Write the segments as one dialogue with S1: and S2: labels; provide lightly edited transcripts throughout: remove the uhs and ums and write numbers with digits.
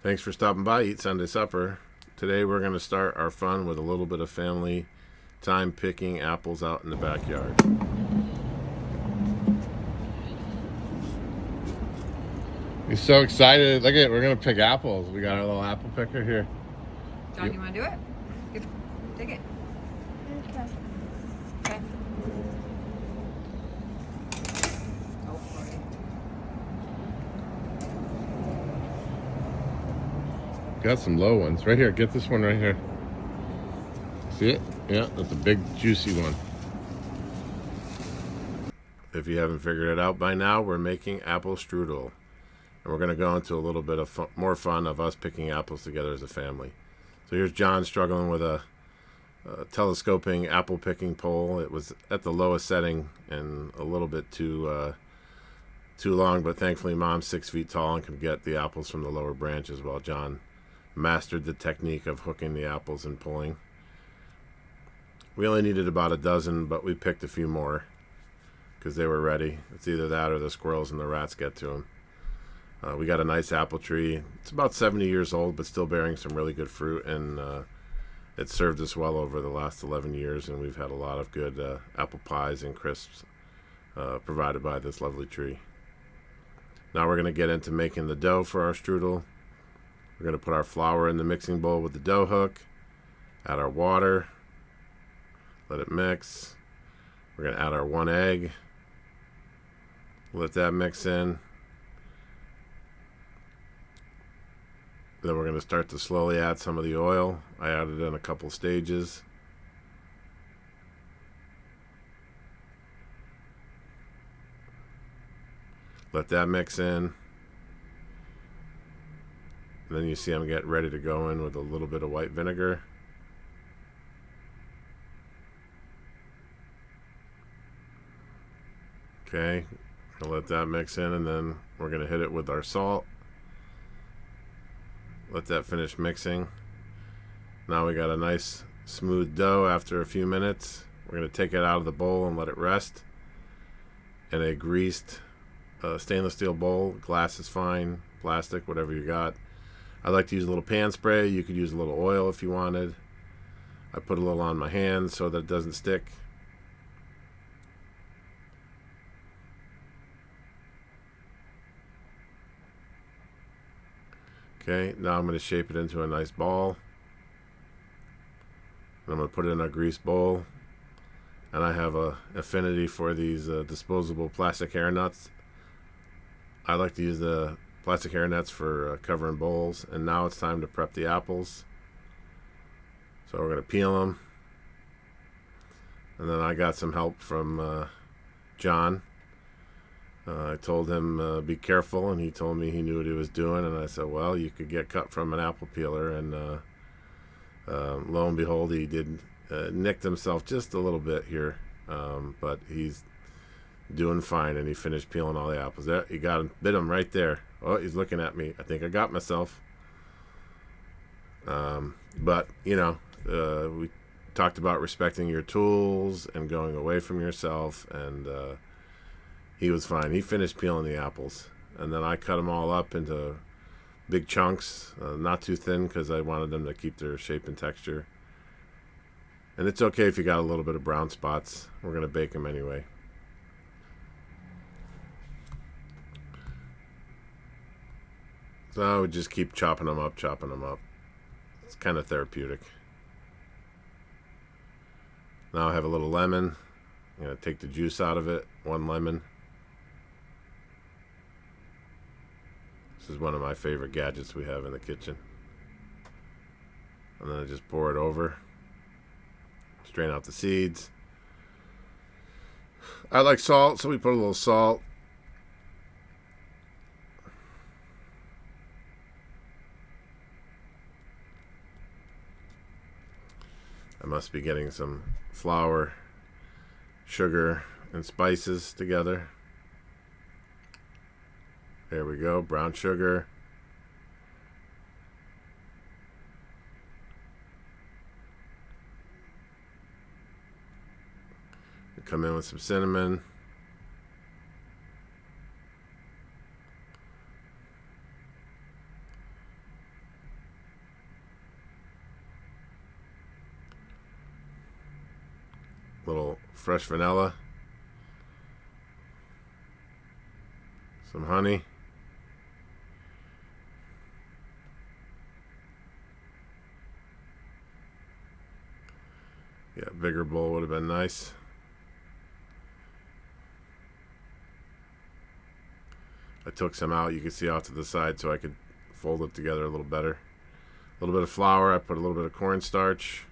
S1: Thanks for stopping by, Eat Sunday Supper. Today we're going to start our fun with a little bit of family time picking apples out in the backyard. He's so excited. Look at it, we're going to pick apples. We got our little apple picker here.
S2: John, you want to do it? Take it.
S3: Okay.
S2: Okay. Oh, sorry.
S1: Got some low ones. Right here, get this one right here. See it? Yeah, that's a big juicy one. If you haven't figured it out by now, we're making apple strudel. And we're going to go into a little bit of more fun of us picking apples together as a family. So here's John struggling with a telescoping apple picking pole. It was at the lowest setting and a little bit too long, but thankfully Mom's 6 feet tall and can get the apples from the lower branches while John mastered the technique of hooking the apples and pulling. We only needed about a dozen, but we picked a few more because they were ready. It's either that or the squirrels and the rats get to them. We got a nice apple tree. It's about 70 years old, but still bearing some really good fruit, and it's served us well over the last 11 years, and we've had a lot of good apple pies and crisps provided by this lovely tree. Now we're going to get into making the dough for our strudel. We're going to put our flour in the mixing bowl with the dough hook, add our water, let it mix. We're going to add our 1 egg, let that mix in. Then we're going to start to slowly add some of the oil. I added in a couple stages. Let that mix in. And then you see I'm getting ready to go in with a little bit of white vinegar. Okay, I'll let that mix in, and then we're going to hit it with our salt. Let that finish mixing. Now we got a nice smooth dough after a few minutes. We're going to take it out of the bowl and let it rest in a greased stainless steel bowl. Glass is fine, plastic, whatever you got. I like to use a little pan spray. You could use a little oil if you wanted. I put a little on my hands so that it doesn't stick. Okay, now I'm going to shape it into a nice ball. And I'm going to put it in a grease bowl. And I have a affinity for these disposable plastic hair nuts. I like to use the plastic hair nets for covering bowls. And now it's time to prep the apples. So we're going to peel them. And then I got some help from John. I told him be careful, and he told me he knew what he was doing, and I said, well, you could get cut from an apple peeler, and lo and behold, he did nicked himself just a little bit here, but he's doing fine, and he finished peeling all the apples. There, he got him, bit him right there. Oh, he's looking at me. I think I got myself. But, you know, we talked about respecting your tools and going away from yourself, and he was fine. He finished peeling the apples, and then I cut them all up into big chunks, not too thin because I wanted them to keep their shape and texture. And it's okay if you got a little bit of brown spots. We're going to bake them anyway. So I would just keep chopping them up, chopping them up. It's kind of therapeutic. Now I have a little lemon. I'm going to take the juice out of it, 1 lemon. This is one of my favorite gadgets we have in the kitchen. And then I just pour it over. Strain out the seeds. I like salt, so we put a little salt. I must be getting some flour, sugar, and spices together. There we go, brown sugar. Come in with some cinnamon. Little fresh vanilla. Some honey. Yeah, a bigger bowl would have been nice. I took some out, you can see off to the side, so I could fold it together a little better. A little bit of flour. I put a little bit of cornstarch.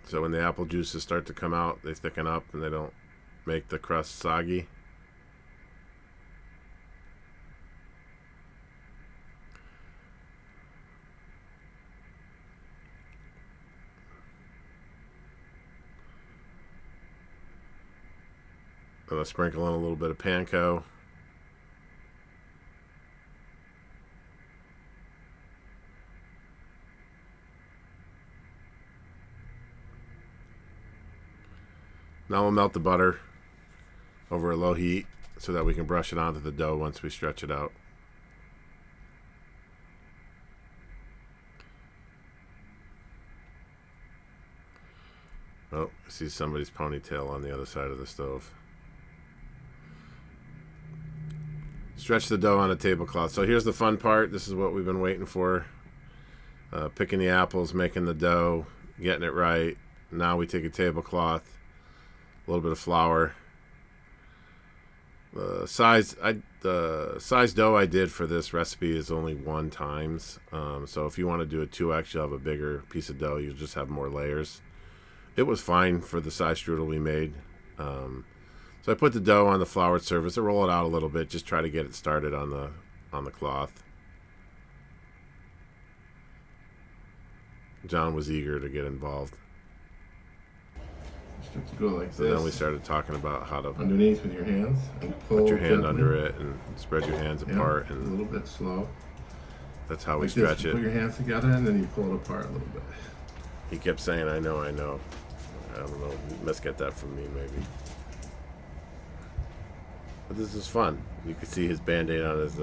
S1: So when the apple juices start to come out, they thicken up and they don't make the crust soggy. And I'll sprinkle in a little bit of panko. Now we'll melt the butter over a low heat so that we can brush it onto the dough once we stretch it out. Oh, I see somebody's ponytail on the other side of the stove. Stretch the dough on a tablecloth. So here's the fun part. This is what we've been waiting for. Picking the apples, making the dough, getting it right. Now we take a tablecloth, a little bit of flour. The size dough I did for this recipe is only 1 times. So if you want to do it 2x, you'll have a bigger piece of dough. You'll just have more layers. It was fine for the size strudel we made. So I put the dough on the floured surface. I roll it out a little bit. Just try to get it started on the cloth. John was eager to get involved.
S3: Start to go like
S1: So
S3: this.
S1: then we started talking about how to
S3: Underneath with your hands. And pull
S1: put your hand
S3: gently.
S1: under it and spread your hands
S3: Yeah,
S1: apart,
S3: a
S1: and
S3: little bit slow.
S1: that's how we
S3: Like this.
S1: stretch
S3: You
S1: it.
S3: put your hands together and then you pull it apart a little bit.
S1: He kept saying, I know. I don't know. You must get that from me, maybe. But this is fun. You can see his Band-Aid on his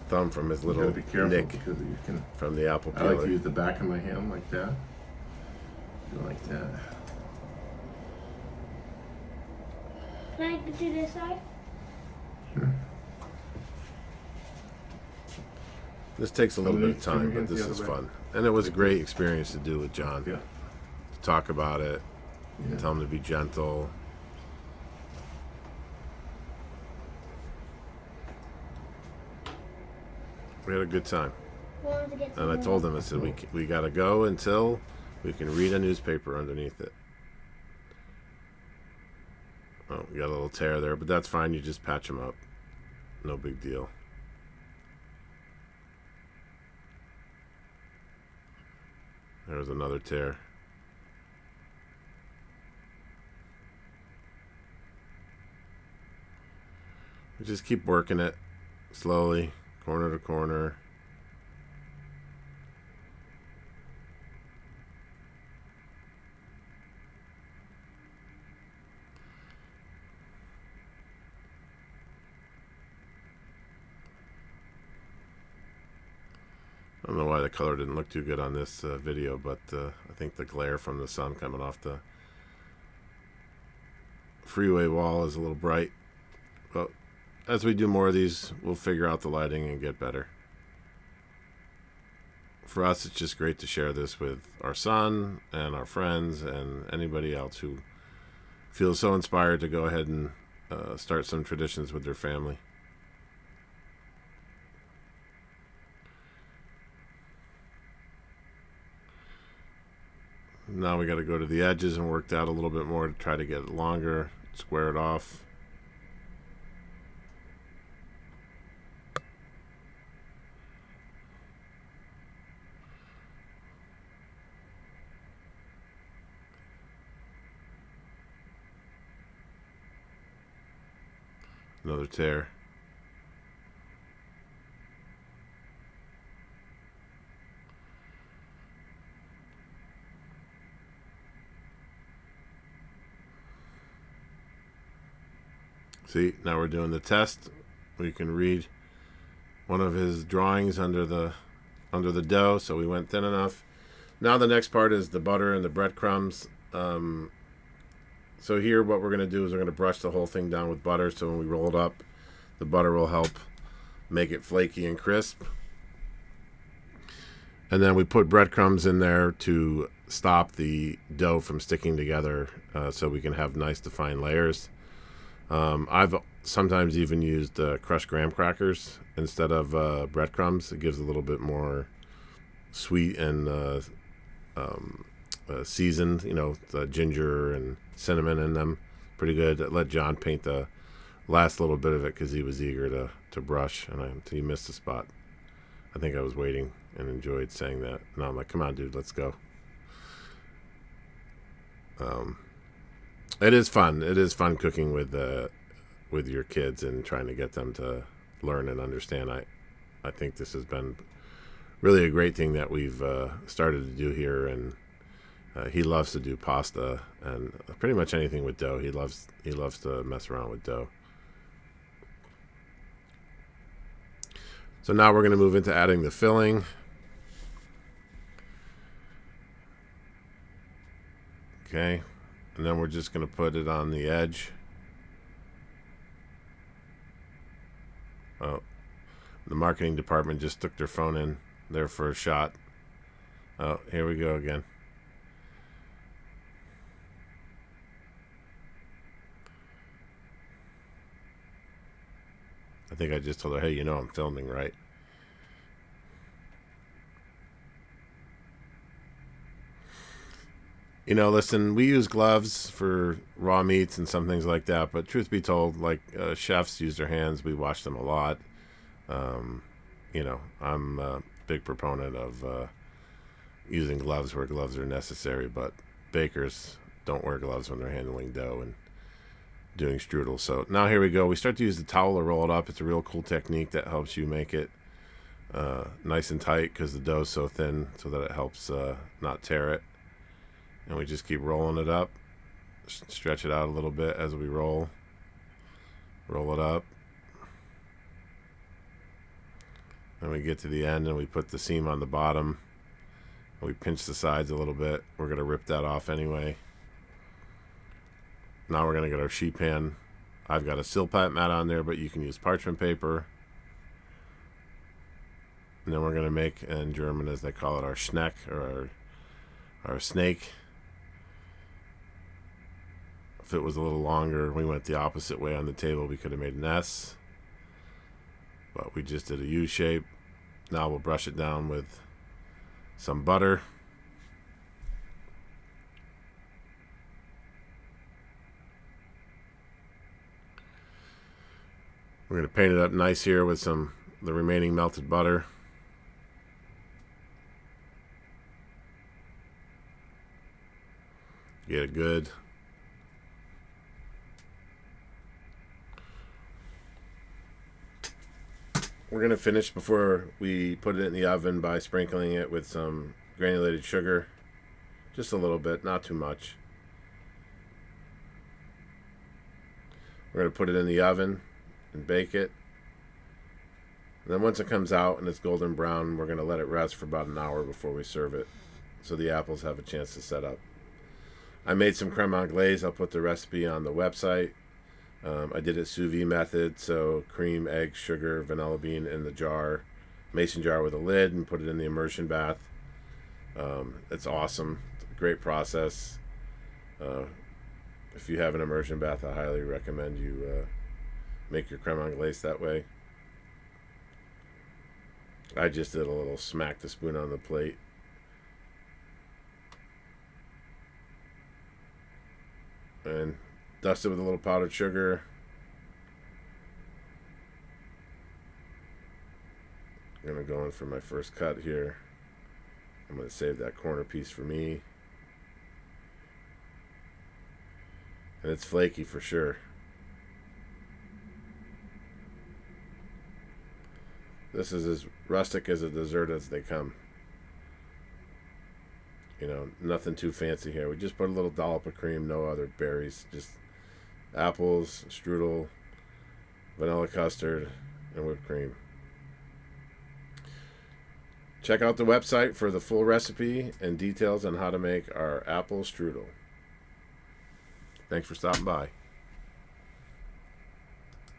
S1: thumb from his
S3: You
S1: little
S3: gotta be careful
S1: nick
S3: because you can.
S1: from the apple
S3: I like to
S1: peeler.
S3: use the back of my hand like that. Go like that.
S4: Can I do this side?
S3: Sure.
S1: This takes a little bit of
S3: Turn your
S1: time, but
S3: hands
S1: this
S3: the
S1: is
S3: other way.
S1: fun. And it was a great experience to do with John.
S3: Yeah.
S1: To talk about it,
S3: Yeah.
S1: tell him to be gentle. We had a good time.
S4: Want to get
S1: And I
S4: some
S1: told him, I said, we got to go until we can read a newspaper underneath it. Oh, we got a little tear there, but that's fine. You just patch them up. No big deal. There's another tear. We just keep working it slowly, corner to corner. I don't know why the color didn't look too good on this video, but I think the glare from the sun coming off the freeway wall is a little bright. But as we do more of these, we'll figure out the lighting and get better. For us, it's just great to share this with our son and our friends and anybody else who feels so inspired to go ahead and start some traditions with their family. Now we got to go to the edges and work that a little bit more to try to get it longer, square it off. Another tear. See, now we're doing the test. We can read one of his drawings under the dough, so we went thin enough. Now the next part is the butter and the breadcrumbs. So here what we're going to do is we're going to brush the whole thing down with butter, so when we roll it up, the butter will help make it flaky and crisp. And then we put breadcrumbs in there to stop the dough from sticking together, so we can have nice defined layers. I've sometimes even used crushed graham crackers instead of breadcrumbs. It gives a little bit more sweet and seasoned, the ginger and cinnamon in them. Pretty good. Let John paint the last little bit of it because he was eager to brush, and he missed the spot. I think I was waiting and enjoyed saying that. And I'm like, come on, dude, let's go. It is fun. It is fun cooking with your kids and trying to get them to learn and understand. I think this has been really a great thing that we've started to do here, and he loves to do pasta and pretty much anything with dough. He loves to mess around with dough. So now we're going to move into adding the filling. Okay, and then we're just going to put it on the edge. Oh, the marketing department just took their phone in there for a shot. Oh, here we go again. I think I just told her, hey, I'm filming, right? Listen, we use gloves for raw meats and some things like that, but truth be told, like chefs use their hands. We wash them a lot. I'm a big proponent of using gloves where gloves are necessary, but bakers don't wear gloves when they're handling dough and doing strudel. So now here we go. We start to use the towel to roll it up. It's a real cool technique that helps you make it nice and tight because the dough is so thin, so that it helps not tear it. And we just keep rolling it up, stretch it out a little bit as we roll it up. Then we get to the end and we put the seam on the bottom. We pinch the sides a little bit. We're going to rip that off anyway. Now we're going to get our sheet pan. I've got a silpat mat on there, but you can use parchment paper. And then we're going to make, in German as they call it, our Schneck, or our snake. If it was a little longer, we went the opposite way on the table, we could have made an S. But we just did a U shape. Now we'll brush it down with some butter. We're going to paint it up nice here with the remaining melted butter. Get it good. We're going to finish before we put it in the oven by sprinkling it with some granulated sugar. Just a little bit, not too much. We're going to put it in the oven and bake it. And then once it comes out and it's golden brown, we're going to let it rest for about an hour before we serve it, so the apples have a chance to set up. I made some creme anglaise. I'll put the recipe on the website. I did it sous vide method, so cream, eggs, sugar, vanilla bean in the jar, mason jar with a lid, and put it in the immersion bath. It's awesome. It's a great process. If you have an immersion bath, I highly recommend you make your creme anglaise that way. I just did a little smack the spoon on the plate. And dust it with a little powdered sugar. I'm going to go in for my first cut here. I'm going to save that corner piece for me. And it's flaky for sure. This is as rustic as a dessert as they come. Nothing too fancy here. We just put a little dollop of cream, no other berries, just apples, strudel, vanilla custard, and whipped cream. Check out the website for the full recipe and details on how to make our apple strudel. Thanks for stopping by.